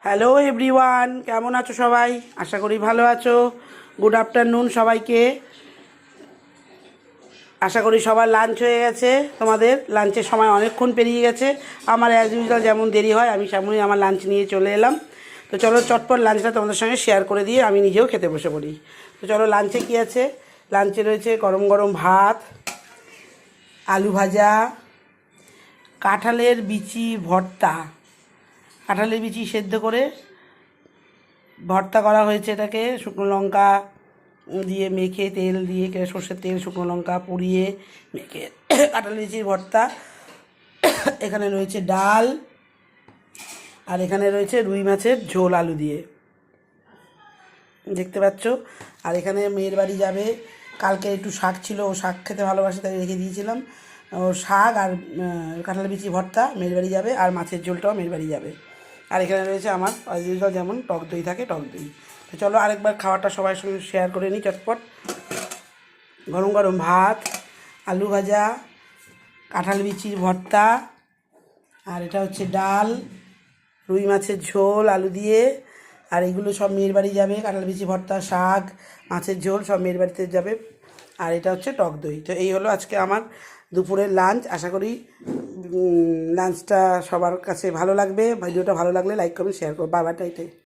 Hello everyone, কেমন আছো সবাই? আশা করি ভালো আছো। গুড আফটারনুন সবাইকে। আশা করি সবার লাঞ্চ হয়ে গেছে। তোমাদের লাঞ্চের সময় অনেকক্ষণ পেরিয়ে গেছে। আমার অ্যাজ ইউজুয়াল যেমন দেরি হয়, আমি সেমনই আমার লাঞ্চ নিয়ে চলে এলাম। তো চলো চটপট লাঞ্চটা তোমাদের সঙ্গে শেয়ার করে দিয়ে আমি নিজেও খেতে বসে পড়ি। তো চলো, লাঞ্চে কী আছে? লাঞ্চে রয়েছে গরম গরম ভাত, আলু ভাজা, কাঁঠালের বিচি ভর্তা। কাঁঠালের বিচি সেদ্ধ করে ভর্তা করা হয়েছে। এটাকে শুকনো লঙ্কা দিয়ে মেখে, তেল দিয়ে, সর্ষের তেল শুকনো লঙ্কা পুড়িয়ে মেখে কাঁঠালের বিচির ভর্তা। এখানে রয়েছে ডাল, আর এখানে রয়েছে রুই মাছের ঝোল আলু দিয়ে, দেখতে পাচ্ছ। আর এখানে মেয়ের বাড়ি যাবে, কালকে একটু শাক ছিল, ও শাক খেতে ভালোবাসে তাই রেখে দিয়েছিলাম। ও শাক আর কাঁঠালের বিচি ভর্তা মেয়ের বাড়ি যাবে, আর মাছের ঝোলটাও মেয়ের বাড়ি যাবে। আর এখানে রয়েছে আমার অ্যাজ ইউজুয়াল যেমন টক দই থাকে, টক দই। তো চলো আরেকবার খাওয়াটা সবার সঙ্গে শেয়ার করে নিই চটপট। গরম গরম ভাত, আলু ভাজা, কাঁঠাল বিচির ভর্তা, আর এটা হচ্ছে ডাল, রুই মাছের ঝোল আলু দিয়ে। আর এগুলো সব মেয়ের বাড়ি যাবে, কাঁঠাল বিচি ভর্তা, শাক, মাছের ঝোল সব মেয়ের বাড়িতে যাবে। আর এটা হচ্ছে টক দই। তো এই হলো আজকে আমার দুপুরের লাঞ্চ। আশা করি লাঞ্চটা সবার কাছে ভালো লাগবে। ভিডিওটা ভালো লাগলে লাইক করবেন, শেয়ার করবেন। বাবাটা এটাই।